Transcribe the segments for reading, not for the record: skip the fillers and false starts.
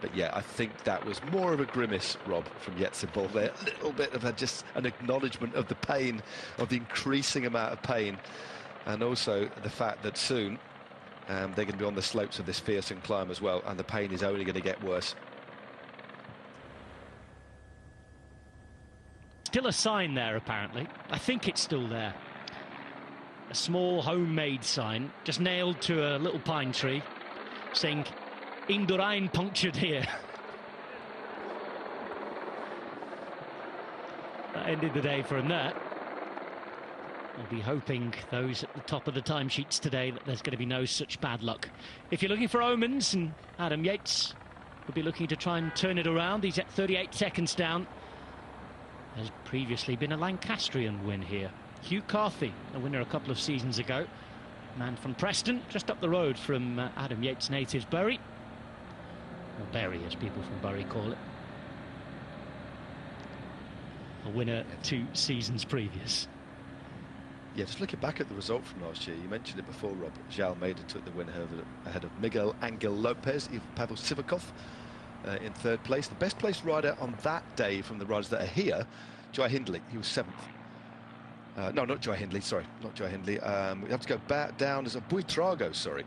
But yeah, I think that was more of a grimace, Rob, from Yetzebol there. A little bit of just an acknowledgement of the pain, of the increasing amount of pain, and also the fact that soon they're going to be on the slopes of this fearsome climb as well, and the pain is only going to get worse. Still a sign there, apparently. I think it's still there. A small homemade sign, just nailed to a little pine tree, saying, "Indurain punctured here." That ended the day for him there. We'll be hoping, those at the top of the timesheets today, that there's going to be no such bad luck. If you're looking for omens, and Adam Yates will be looking to try and turn it around, he's at 38 seconds down. There's previously been a Lancastrian win here. Hugh Carthy, a winner a couple of seasons ago. Man from Preston, just up the road from Adam Yates' native Bury. Or Bury, as people from Bury call it. A winner 2 seasons previous. Yeah, just looking back at the result from last year, you mentioned it before, Rob. João Almeida took the win ahead of Miguel Angel Lopez, Pavel Sivakov in 3rd place. The best placed rider on that day from the riders that are here, Jai Hindley, he was 7th. No, not Jai Hindley, sorry, not Jai Hindley. We have to go back down as a Buitrago, sorry.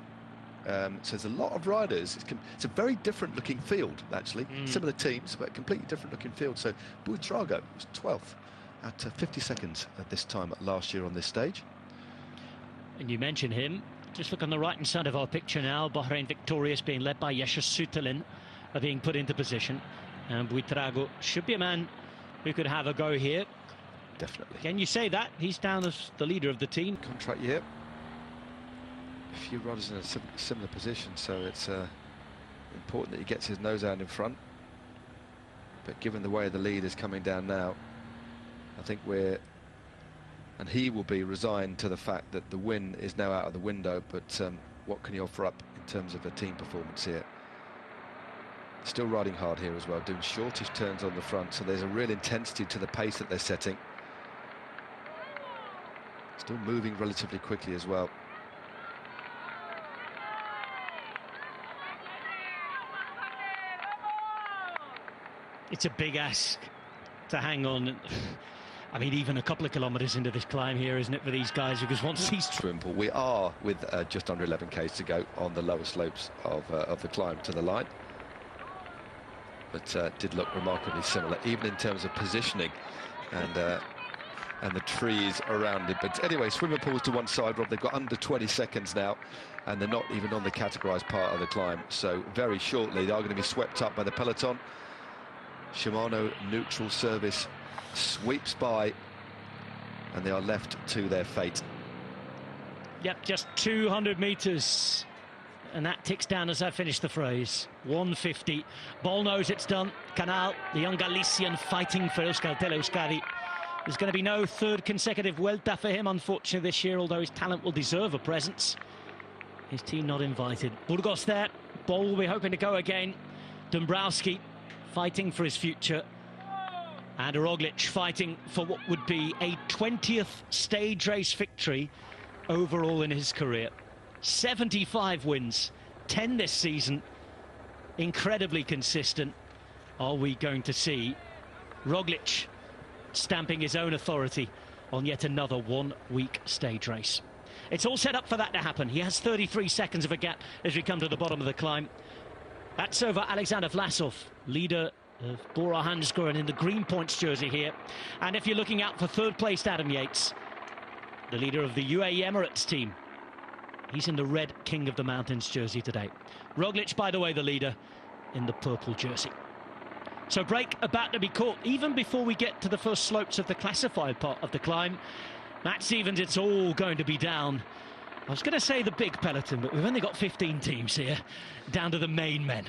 So there's a lot of riders. It's a very different looking field, actually. Similar teams, but completely different looking field. So Buitrago was 12th at 50 seconds at this time last year on this stage. And you mentioned him. Just look on the right-hand side of our picture now. Bahrain victorious, being led by Yesha Sütelin, are being put into position. And Buitrago should be a man who could have a go here. Definitely. Can you say that? He's down as the leader of the team. Contract year. A few riders in a similar position, so it's important that he gets his nose out in front. But given the way the lead is coming down now, I think and he will be resigned to the fact that the win is now out of the window, but what can he offer up in terms of a team performance here? Still riding hard here as well, doing shortish turns on the front, so there's a real intensity to the pace that they're setting. Still moving relatively quickly as well. It's a big ask to hang on. I mean, even a couple of kilometres into this climb here, isn't it, for these guys? Because once he's... We are with just under 11 k's to go on the lower slopes of the climb to the line. But did look remarkably similar, even in terms of positioning and the trees around it. But anyway, swimmer pools to one side, Rob. They've got under 20 seconds now, and they're not even on the categorised part of the climb. So very shortly, they are going to be swept up by the peloton. Shimano neutral service sweeps by, and they are left to their fate. Yep, just 200 metres. And that ticks down as I finish the phrase. 150. Ball knows it's done. Canal, the young Galician, fighting for Euskaltel Euskadi. There's going to be no 3rd consecutive Vuelta for him, unfortunately, this year, although his talent will deserve a presence. His team not invited. Burgos there. Ball will be hoping to go again. Dombrowski fighting for his future. And Roglic fighting for what would be a 20th stage race victory overall in his career. 75 wins, 10 this season, incredibly consistent. Are we going to see Roglic stamping his own authority on yet another 1-week stage race? It's all set up for that to happen. He has 33 seconds of a gap as we come to the bottom of the climb. That's over Alexander Vlasov, leader of Bora Hansgrohe in the green points jersey here. And if you're looking out for 3rd placed Adam Yates, the leader of the UAE Emirates team, he's in the red King of the Mountains jersey today. Roglic, by the way, the leader in the purple jersey. So break about to be caught even before we get to the first slopes of the classified part of the climb. Matt Stevens, it's all going to be down. I was going to say the big peloton, but we've only got 15 teams here, down to the main men.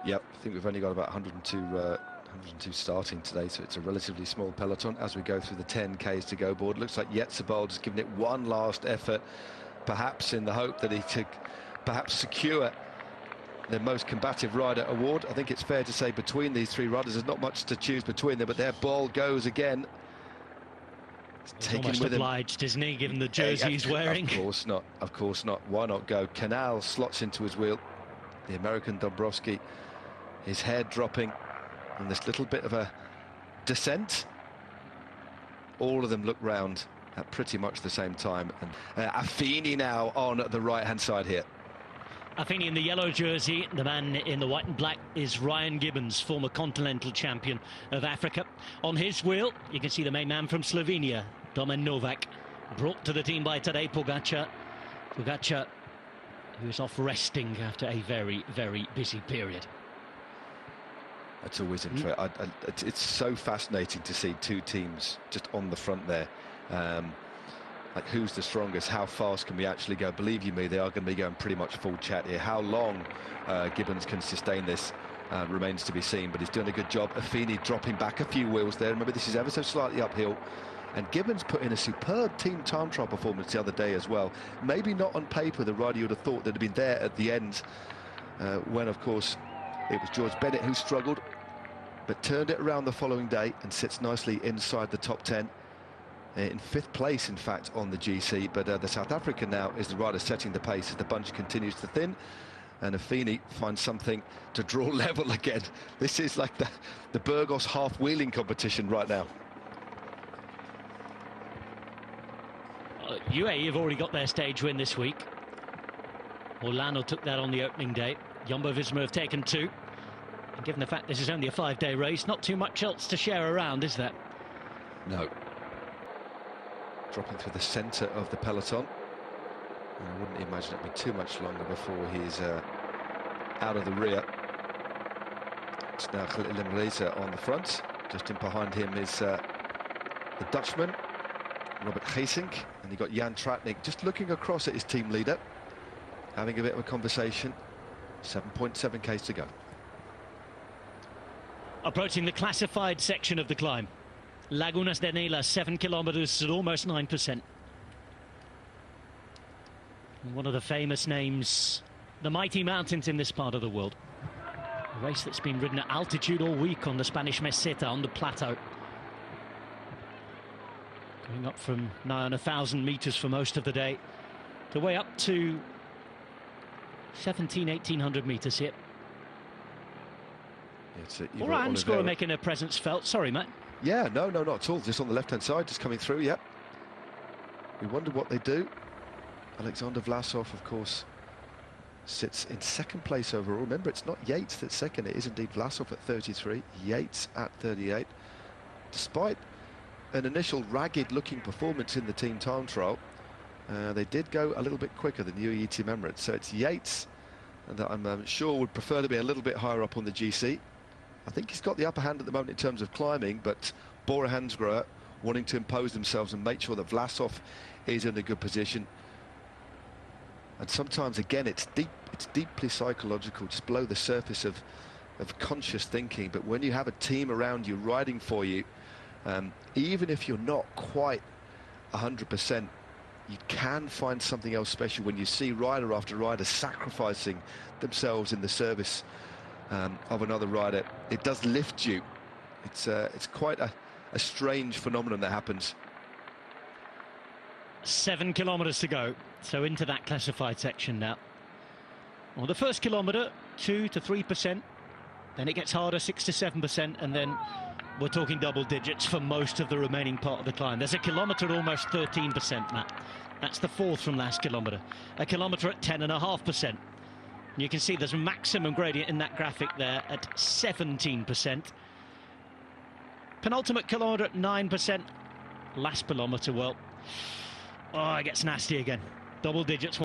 Yep, I think we've only got about 102 starting today, so it's a relatively small peloton as we go through the 10 k's to go board. Looks like Yetzebol just giving it one last effort, perhaps in the hope that he could perhaps secure the most combative rider award. I think it's fair to say between these 3 riders there's not much to choose between them, but their ball goes again. He's almost obliged, isn't he, given the jersey he's wearing? Of course not, of course not. Why not go? Canal slots into his wheel. The American Dombrowski His head dropping in this little bit of a descent. All of them look round at pretty much the same time. And Affini now on the right-hand side here. Affini in the yellow jersey. The man in the white and black is Ryan Gibbons, former continental champion of Africa. On his wheel, you can see the main man from Slovenia, Domen Novak, brought to the team by Tadej Pogačar. Pogačar, who's off resting after a very, very busy period. It's always interesting. It's so fascinating to see two teams just on the front there. Like, who's the strongest? How fast can we actually go? Believe you me, they are going to be going pretty much full chat here. How long Gibbons can sustain this remains to be seen, but he's doing a good job. Affini dropping back a few wheels there. Remember, this is ever so slightly uphill. And Gibbons put in a superb team time trial performance the other day as well. Maybe not on paper the rider you would have thought that had been there at the end, when, of course, it was George Bennett who struggled, but turned it around the following day and sits nicely inside the top 10. In 5th place, in fact, on the GC. But the South African now is the rider setting the pace as the bunch continues to thin. And Affini finds something to draw level again. This is like the Burgos half-wheeling competition right now. UAE have already got their stage win this week. Orlando took that on the opening day. Jumbo-Visma have taken 2. And given the fact this is only a 5-day race, not too much else to share around, is there? No. Dropping through the centre of the peloton. I wouldn't imagine it'd be too much longer before he's out of the rear. It's now Khalil Limreza on the front. Just in behind him is the Dutchman, Robert Geesink, and you've got Jan Tratnik just looking across at his team leader, having a bit of a conversation. 7.7 k's to go. Approaching the classified section of the climb. Lagunas de Nela, 7 kilometers at almost 9%. One of the famous names, the mighty mountains in this part of the world. A race that's been ridden at altitude all week on the Spanish Meseta, on the plateau. Going up from nigh on 1,000 meters for most of the day, to way up to 1,800 meters here. All right, Scorer making a presence felt. Sorry, Matt. Yeah, no, not at all. Just on the left-hand side, just coming through, yep. We wonder what they do. Alexander Vlasov, of course, sits in 2nd place overall. Remember, it's not Yates that's second. It is indeed Vlasov at 33, Yates at 38. Despite an initial ragged-looking performance in the team time trial, they did go a little bit quicker than UAE Team Emirates. So it's Yates that I'm sure would prefer to be a little bit higher up on the GC. I think he's got the upper hand at the moment in terms of climbing, but Bora Hansgrohe wanting to impose themselves and make sure that Vlasov is in a good position. And sometimes, again, it's deeply psychological, just below the surface of conscious thinking. But when you have a team around you riding for you, even if you're not quite 100%, you can find something else special when you see rider after rider sacrificing themselves in the service of another rider. It does lift you. It's quite a strange phenomenon that happens. 7 kilometers to go, so into that classified section now. Well, the first kilometer, 2 to 3%, then it gets harder, 6 to 7%, and then we're talking double digits for most of the remaining part of the climb. There's a kilometre at almost 13%, Matt. That's the 4th from last kilometre. A kilometre at 10.5%. You can see there's a maximum gradient in that graphic there at 17%. Penultimate kilometre at 9%. Last kilometre, well, it gets nasty again. Double digits.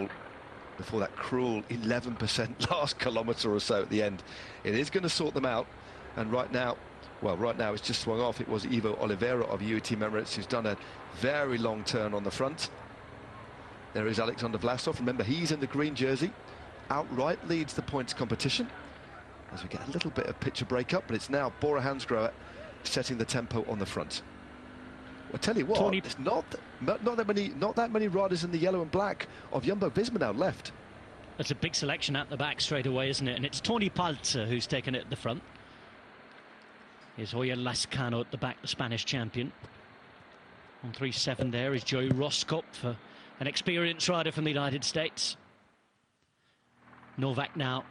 Before that cruel 11% last kilometre or so at the end. It is going to sort them out. And right now it's just swung off. It was Ivo Oliveira of UAE Team Emirates who's done a very long turn on the front. There is Alexander Vlasov. Remember, he's in the green jersey. Outright leads the points competition as we get a little bit of picture breakup, but it's now Bora Hansgrohe setting the tempo on the front. Well, I tell you what, it's not that many riders in the yellow and black of Jumbo-Visma now left. That's a big selection at the back straight away, isn't it? And it's Tony Paltzer who's taken it at the front. Here's Hoyer Lascano at the back, the Spanish champion. On 3.7 there is Joey Roscop, an experienced rider from the United States. Novak now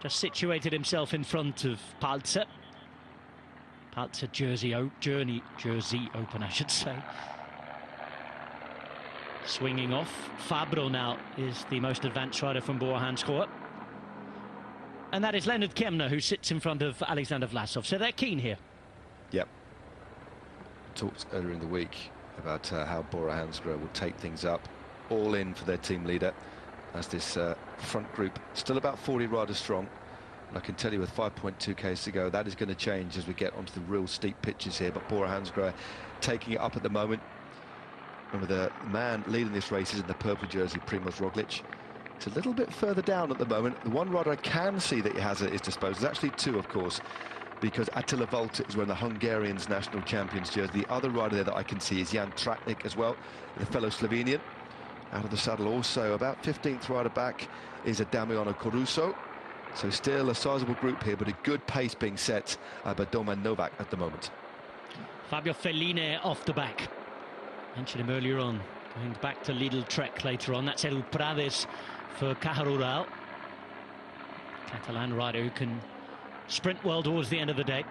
just situated himself in front of Paltzer. Paltzer jersey open, I should say. Swinging off. Fabro now is the most advanced rider from Bora Hansgrohe. And that is Leonard Kemner, who sits in front of Alexander Vlasov. So they're keen here. Yep. Talked earlier in the week about how Bora Hansgrohe will take things up, all in for their team leader, as this front group still about 40 riders strong. And I can tell you with 5.2 k's to go, that is going to change as we get onto the real steep pitches here. But Bora Hansgrohe taking it up at the moment. Remember, the man leading this race is in the purple jersey, Primoz Roglic. It's a little bit further down at the moment. The one rider I can see that he has at his disposal, there's actually two, of course, because Attila Vuelta is wearing the Hungarian's national champions jersey. The other rider there that I can see is Jan Tratnik as well, the fellow Slovenian. Out of the saddle also, about 15th rider back, is a Damiano Caruso. So still a sizable group here, but a good pace being set by Domen Novak at the moment. Fabio Felline off the back. Mentioned him earlier on, going back to Lidl Trek later on. That's El Prades for Caja Rural. Catalan rider who can sprint well towards the end of the day.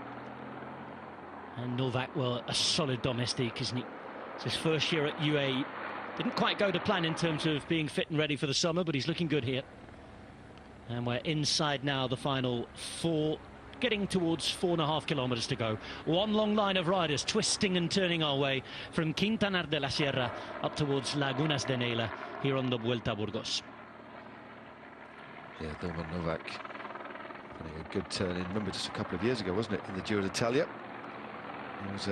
And Novak, well, a solid domestique, isn't he? It's his first year at UAE. Didn't quite go to plan in terms of being fit and ready for the summer, but he's looking good here. And we're inside now the final four, getting towards 4.5 kilometers to go. One long line of riders twisting and turning our way from Quintanar de la Sierra up towards Lagunas de Nela here on the Vuelta Burgos. Yeah, Domen Novak getting a good turn in. Remember, just a couple of years ago, wasn't it, in the Giro d'Italia? He was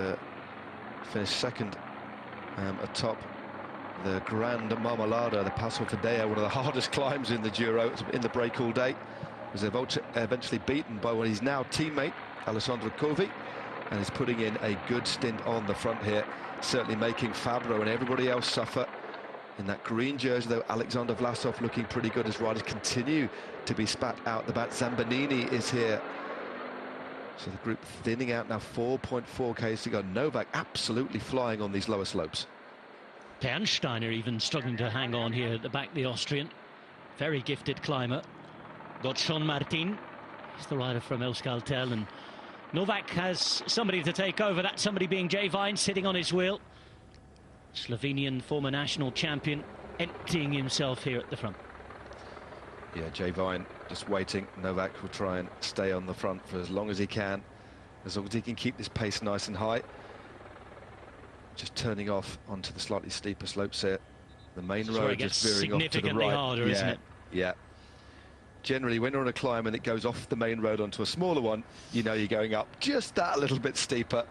finished second atop the Grand Marmolada, the Passo Fideo, one of the hardest climbs in the Giro, in the break all day. Was eventually beaten by what he's now teammate, Alessandro Covi, and is putting in a good stint on the front here, certainly making Fabro and everybody else suffer. In that green jersey, though, Alexander Vlasov looking pretty good as riders continue to be spat out the back. Zambanini is here. So the group thinning out now, 4.4 k's to go. Novak absolutely flying on these lower slopes. Bernsteiner even struggling to hang on here at the back, the Austrian. Very gifted climber. Gotchon Martin, he's the rider from Euskaltel, and Novak has somebody to take over. That somebody being Jay Vine sitting on his wheel. Slovenian former national champion, emptying himself here at the front. Yeah, Jay Vine just waiting. Novak will try and stay on the front for as long as he can, as long as he can keep this pace nice and high. Just turning off onto the slightly steeper slopes here. The main road just veering off to the right. Significantly harder, isn't it? Yeah. Generally, when you're on a climb and it goes off the main road onto a smaller one, you know you're going up just that little bit steeper.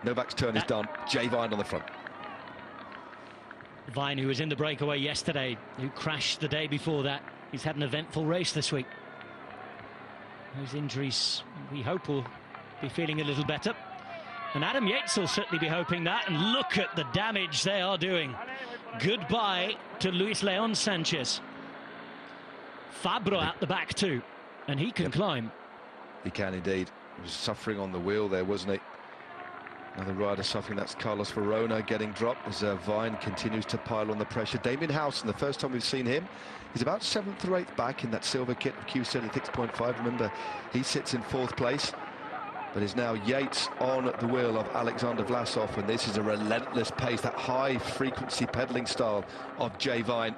Novak's turn is done. Jay Vine on the front. Vine, who was in the breakaway yesterday, who crashed the day before that. He's had an eventful race this week. Those injuries, we hope, will be feeling a little better. And Adam Yates will certainly be hoping that. And look at the damage they are doing. Goodbye to Luis Leon Sanchez. Fabro at the back too, and he can climb. He can indeed. He was suffering on the wheel there, wasn't he? Another rider suffering, that's Carlos Verona getting dropped as Vine continues to pile on the pressure. Damien Howson, the first time we've seen him, he's about 7th or 8th back in that silver kit of Q76.5. Remember, he sits in 4th place. But it's now Yates on the wheel of Alexander Vlasov, and this is a relentless pace, that high-frequency pedalling style of Jay Vine.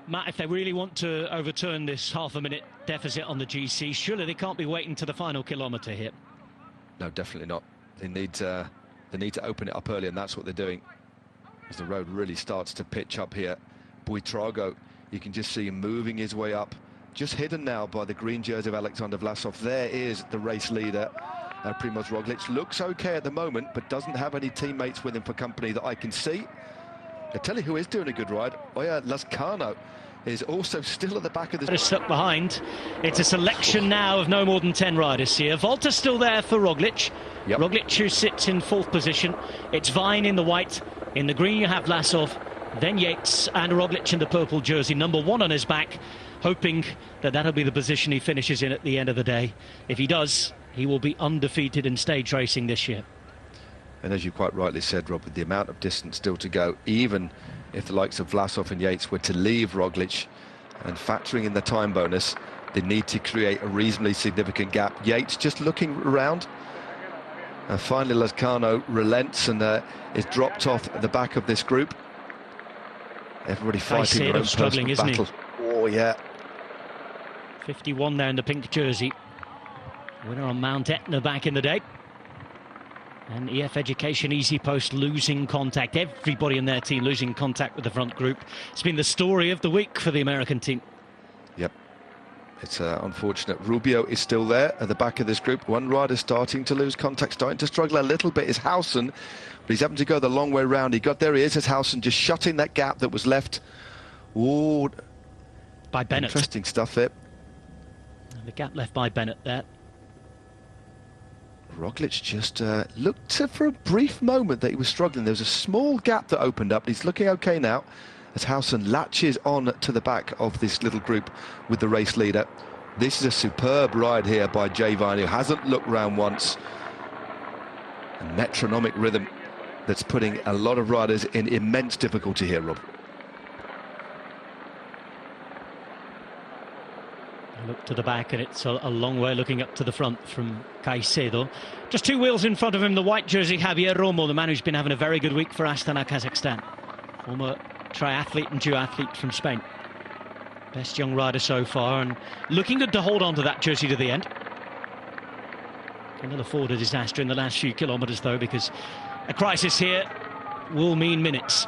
Matt, if they really want to overturn this half-a-minute deficit on the GC, surely they can't be waiting to the final kilometre here. No, definitely not. They need to open it up early, and that's what they're doing. As the road really starts to pitch up here. Buitrago, you can just see him moving his way up, just hidden now by the green jersey of Alexander Vlasov. There is the race leader, Primoz Roglic. Looks okay at the moment, but doesn't have any teammates with him for company that I can see. I tell you who is doing a good ride. Oya Lascano is also still at the back of the... Stuck behind. It's a selection now of no more than 10 riders here. Volta's still there for Roglic. Yep. Roglic, who sits in 4th position. It's Vine in the white. In the green you have Vlasov, then Yates, and Roglic in the purple jersey, number 1 on his back, hoping that that'll be the position he finishes in at the end of the day. If he does, he will be undefeated in stage racing this year. And as you quite rightly said, Rob, with the amount of distance still to go, even if the likes of Vlasov and Yates were to leave Roglic, And factoring in the time bonus, they need to create a reasonably significant gap. Yates just looking around. And finally, Lazcano relents and is dropped off at the back of this group. Everybody fighting their own struggling, personal isn't battle. Oh, yeah. 51 there in the pink jersey. Winner on Mount Etna back in the day. And EF Education Easy Post losing contact. Everybody in their team losing contact with the front group. It's been the story of the week for the American team. Yep. It's unfortunate. Rubio is still there at the back of this group. One rider starting to lose contact, starting to struggle a little bit is Howson. But he's having to go the long way round. There he is, as Howson just shutting that gap that was left. Ooh, by Bennett. Interesting stuff there. The gap left by Bennett there. Roglic just looked for a brief moment that he was struggling. There was a small gap that opened up. He's looking okay now as Howson latches on to the back of this little group with the race leader. This is a superb ride here by Javine, who hasn't looked round once. A metronomic rhythm that's putting a lot of riders in immense difficulty here, Rob. Look to the back, and it's a long way looking up to the front from Caicedo. Just two wheels in front of him, the white jersey, Javier Romo, the man who's been having a very good week for Astana, Kazakhstan. Former triathlete and duathlete from Spain. Best young rider so far, and looking good to hold on to that jersey to the end. Cannot afford a disaster in the last few kilometres, though, because a crisis here will mean minutes.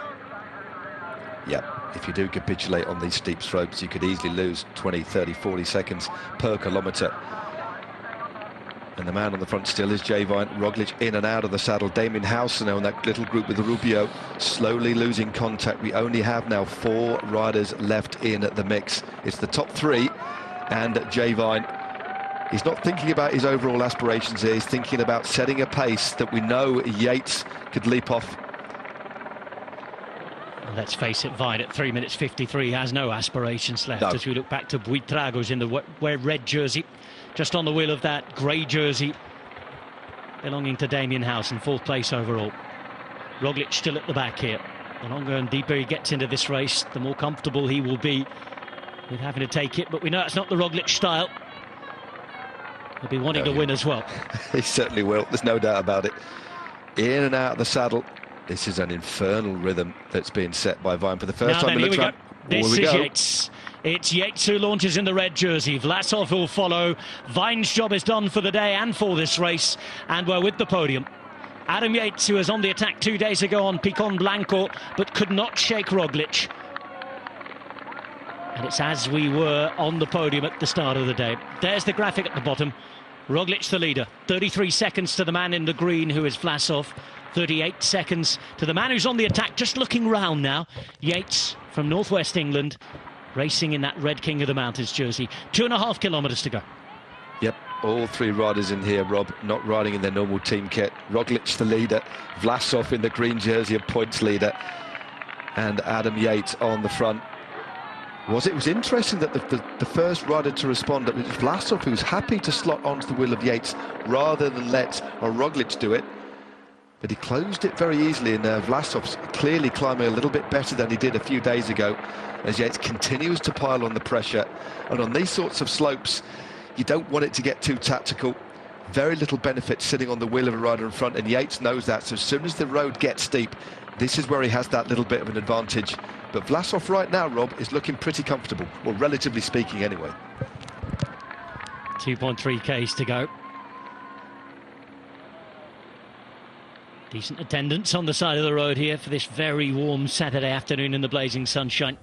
Yeah, if you do capitulate on these steep slopes, you could easily lose 20, 30, 40 seconds per kilometre. And the man on the front still is Javine. Roglic in and out of the saddle. Damien Howson now in that little group with the Rubio, slowly losing contact. We only have now 4 riders left in the mix. It's the top 3, and Javine, he's not thinking about his overall aspirations here. He's thinking about setting a pace that we know Yates could leap off. Let's face it, Vine at 3 minutes 53 has no aspirations left. No. As we look back to Buitrago's in the red jersey, just on the wheel of that grey jersey belonging to Damien Howson, 4th place overall. Roglic still at the back here. The longer and deeper he gets into this race, the more comfortable he will be with having to take it. But we know it's not the Roglic style. He'll be wanting to win as well. He certainly will, there's no doubt about it. In and out of the saddle. This is an infernal rhythm that's being set by Vine for the first time in the track. This is Yates. It's Yates who launches in the red jersey. Vlasov will follow. Vine's job is done for the day and for this race, and we're with the podium. Adam Yates, who was on the attack 2 days ago on Picon Blanco, but could not shake Roglic. And it's as we were on the podium at the start of the day. There's the graphic at the bottom. Roglic the leader. 33 seconds to the man in the green, who is Vlasov. 38 seconds to the man who's on the attack, just looking round now. Yates from northwest England, racing in that red King of the Mountains jersey. 2.5 kilometres to go. Yep, all 3 riders in here, Rob, not riding in their normal team kit. Roglic the leader, Vlasov in the green jersey, a points leader, and Adam Yates on the front. It was interesting that the first rider to respond, it was Vlasov, who was happy to slot onto the wheel of Yates rather than let Roglic do it. But he closed it very easily, and Vlasov's clearly climbing a little bit better than he did a few days ago, as Yates continues to pile on the pressure. And on these sorts of slopes, you don't want it to get too tactical. Very little benefit sitting on the wheel of a rider in front, and Yates knows that. So as soon as the road gets steep, this is where he has that little bit of an advantage. But Vlasov right now, Rob, is looking pretty comfortable, or relatively speaking anyway. 2.3 Ks to go. Decent attendance on the side of the road here for this very warm Saturday afternoon in the blazing sunshine.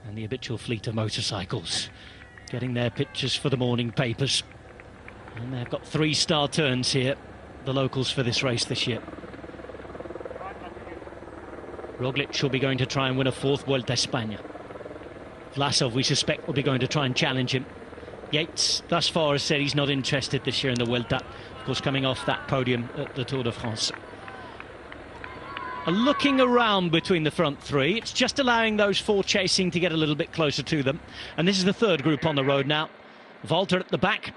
And the habitual fleet of motorcycles getting their pictures for the morning papers. And they've got 3-star turns here, the locals for this race this year. Roglic will be going to try and win a 4th Vuelta a España. Vlasov, we suspect, will be going to try and challenge him. Yates, thus far, has said he's not interested this year in the Vuelta. Of course, coming off that podium at the Tour de France. Looking around between the front 3, it's just allowing those 4 chasing to get a little bit closer to them. And this is the 3rd group on the road now. Volta at the back.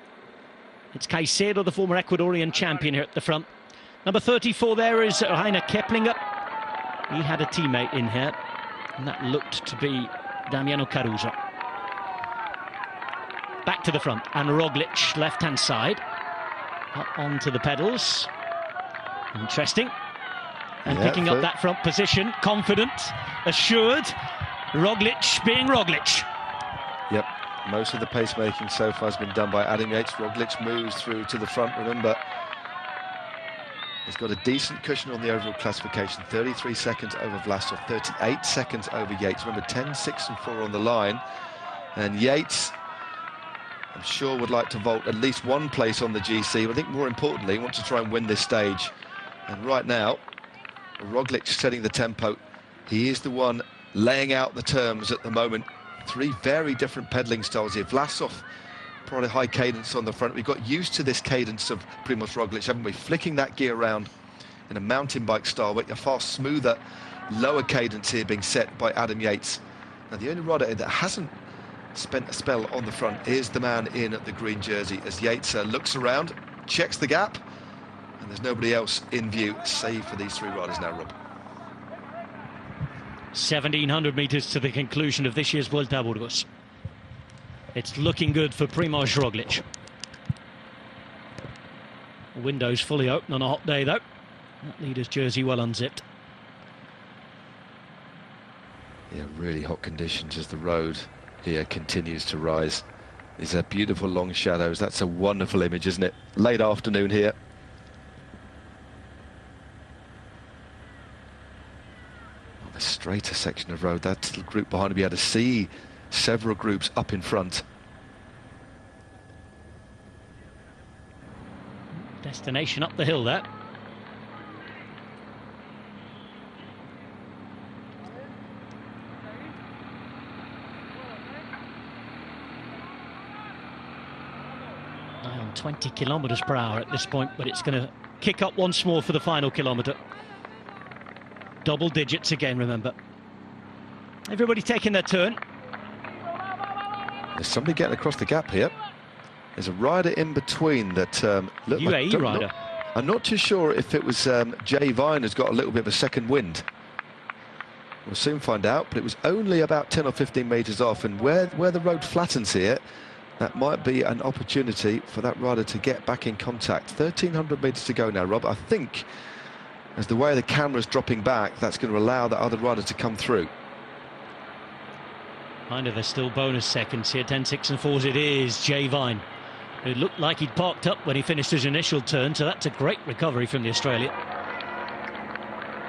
It's Caicedo, the former Ecuadorian champion, here at the front. Number 34 there is Rainer Keplinger. He had a teammate in here. And that looked to be Damiano Caruso. Back to the front, and Roglic, left-hand side, up onto the pedals. Interesting. And picking up that front position, confident, assured. Roglic being Roglic. Yep, most of the pacemaking so far has been done by Adam Yates. Roglic moves through to the front, remember. He's got a decent cushion on the overall classification, 33 seconds over Vlasov, 38 seconds over Yates. Remember, 10, 6 and 4 on the line. And Yates, I'm sure, would like to vault at least one place on the GC. But I think more importantly, he wants to try and win this stage. And right now, Roglic setting the tempo. He is the one laying out the terms at the moment. Three very different pedaling styles here. Vlasov, probably high cadence on the front. We've got used to this cadence of Primož Roglic, haven't we? Flicking that gear around in a mountain bike style, but a far smoother, lower cadence here being set by Adam Yates. Now, the only rider that hasn't spent a spell on the front is the man in the green jersey, as Yates looks around, checks the gap, and there's nobody else in view, save for these three riders now, Rob. 1,700 metres to the conclusion of this year's Vuelta a Burgos. It's looking good for Primož Roglic. The window's fully open on a hot day, though. That leader's jersey well unzipped. Yeah, really hot conditions as the road here continues to rise. These are beautiful long shadows. That's a wonderful image, isn't it? Late afternoon here. On the straighter section of road, that little group behind me, you had to see several groups up in front. Destination up the hill there. On 20 kilometres per hour at this point, but it's going to kick up once more for the final kilometre. Double digits again, remember. Everybody taking their turn. There's somebody getting across the gap here. There's a rider in between that looked UAE like, rider. I'm not too sure if it was Jay Vine who's got a little bit of a second wind. We'll soon find out, but it was only about 10 or 15 metres off, and where the road flattens here, that might be an opportunity for that rider to get back in contact. 1,300 metres to go now, Rob. I think, as the way the camera's dropping back, that's going to allow that other rider to come through. I know there's still bonus seconds here, 10, 6 and 4s. It is Jay Vine. It looked like he'd parked up when he finished his initial turn, so that's a great recovery from the Australian.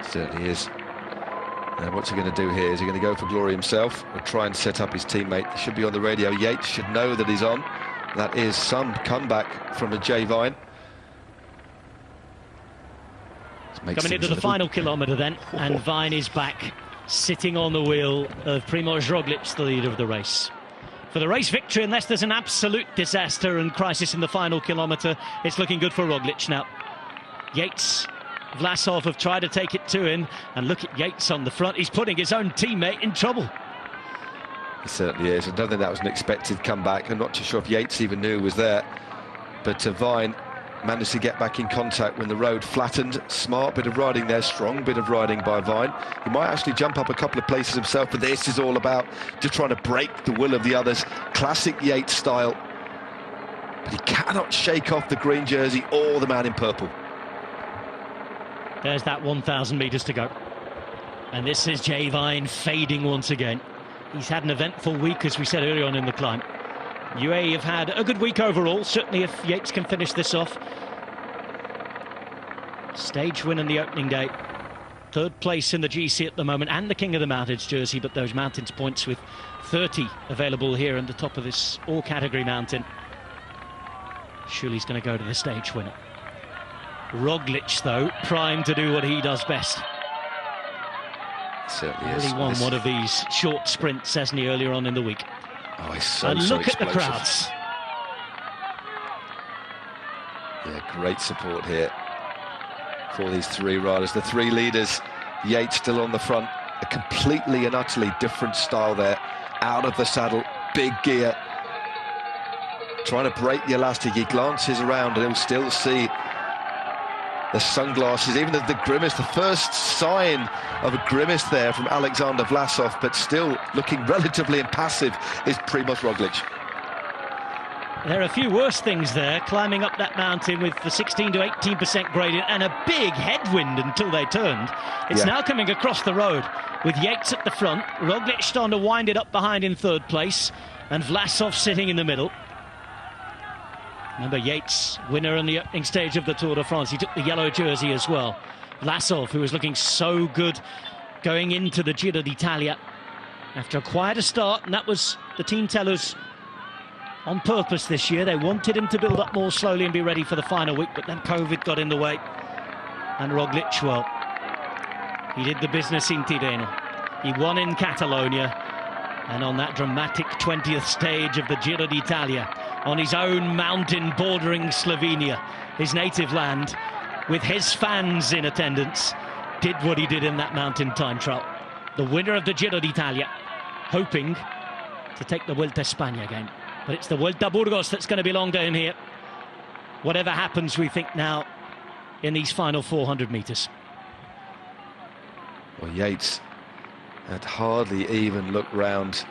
Certainly is. And what's he going to do here? Is he going to go for glory himself or try and set up his teammate? He should be on the radio. Yates should know that he's on. That is some comeback from a Jay Vine. Coming into the final kilometre then, and Vine is back, sitting on the wheel of Primož Roglic, the leader of the race. For the race victory, unless there's an absolute disaster and crisis in the final kilometre, it's looking good for Roglic now. Yates, Vlasov have tried to take it to him, and look at Yates on the front. He's putting his own teammate in trouble. It certainly is. I don't think that was an expected comeback. I'm not too sure if Yates even knew it was there. But Vine managed to get back in contact when the road flattened. Smart bit of riding there, strong bit of riding by Vine. He might actually jump up a couple of places himself, but this is all about just trying to break the will of the others. Classic Yates style. But he cannot shake off the green jersey or the man in purple. There's that 1,000 metres to go. And this is Jay Vine fading once again. He's had an eventful week, as we said earlier on in the climb. UAE have had a good week overall, certainly if Yates can finish this off. Stage win in the opening day. Third place in the GC at the moment, and the King of the Mountains jersey, but those Mountains points with 30 available here on the top of this all-category mountain. Surely he's going to go to the stage winner. Roglic, though, primed to do what he does best. Certainly is. He won one of these short sprints, hasn't he, earlier on in the week? Oh, he's so And look at the explosive. crowds. Yeah, great support here for these three riders, the three leaders. Yates still on the front, a completely and utterly different style there. Out of the saddle, big gear, trying to break the elastic. He glances around and he'll still see the sunglasses, even the grimace, the first sign of a grimace there from Alexander Vlasov, but still looking relatively impassive is Primož Roglic. There are a few worse things there, climbing up that mountain with the 16 to 18% gradient and a big headwind until they turned. It's now coming across the road with Yates at the front, Roglic starting to wind it up behind in third place, and Vlasov sitting in the middle. Remember, Yates, winner in the opening stage of the Tour de France. He took the yellow jersey as well. Vlasov, who was looking so good going into the Giro d'Italia after a quieter start, and that was the team tellers on purpose this year. They wanted him to build up more slowly and be ready for the final week, but then COVID got in the way. And Roglic, well, he did the business in Tirreno. He won in Catalonia, and on that dramatic 20th stage of the Giro d'Italia, on his own mountain bordering Slovenia, his native land, with his fans in attendance, did what he did in that mountain time trial. The winner of the Giro d'Italia, hoping to take the Vuelta España again. But it's the Vuelta Burgos that's going to belong to him here. Whatever happens, we think now, in these final 400 metres. Well, Yates had hardly even looked round.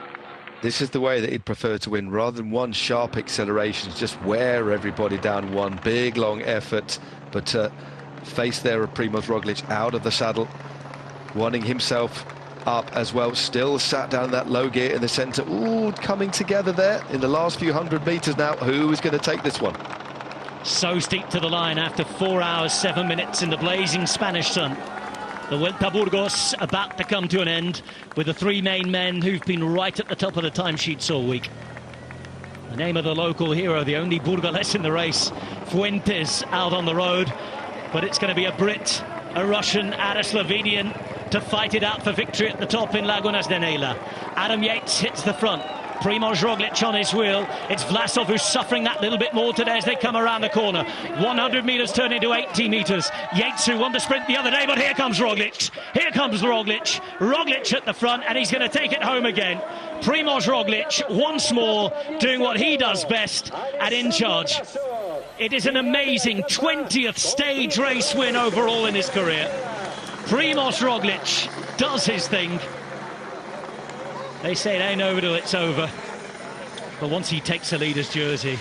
This is the way that he'd prefer to win, rather than one sharp acceleration, just wear everybody down one big long effort. But face there of Primož Roglic out of the saddle, wanting himself up as well, still sat down that low gear in the centre. Ooh, coming together there in the last few hundred metres now. Who is going to take this one? So steep to the line after 4 hours, 7 minutes in the blazing Spanish sun. The Vuelta Burgos about to come to an end with the three main men who've been right at the top of the timesheets all week. The name of the local hero, the only Burgolese in the race, Fuentes, out on the road. But it's going to be a Brit, a Russian, and a Slovenian to fight it out for victory at the top in Lagunas de Nela. Adam Yates hits the front. Primož Roglic on his wheel. It's Vlasov who's suffering that little bit more today as they come around the corner. 100 metres turn into 80 metres. Yates, who won the sprint the other day, but here comes Roglic. Here comes Roglic. Roglic at the front, and he's going to take it home again. Primož Roglic, once more, doing what he does best and in charge. It is an amazing 20th stage race win overall in his career. Primož Roglic does his thing. They say it ain't over till it's over. But once he takes the leader's jersey,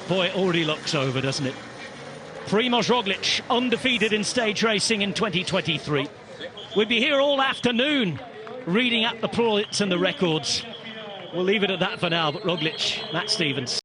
boy, it already looks over, doesn't it? Primož Roglic, undefeated in stage racing in 2023. We'd be here all afternoon reading up the plaudits and the records. We'll leave it at that for now, but Roglic, Matt Stevens.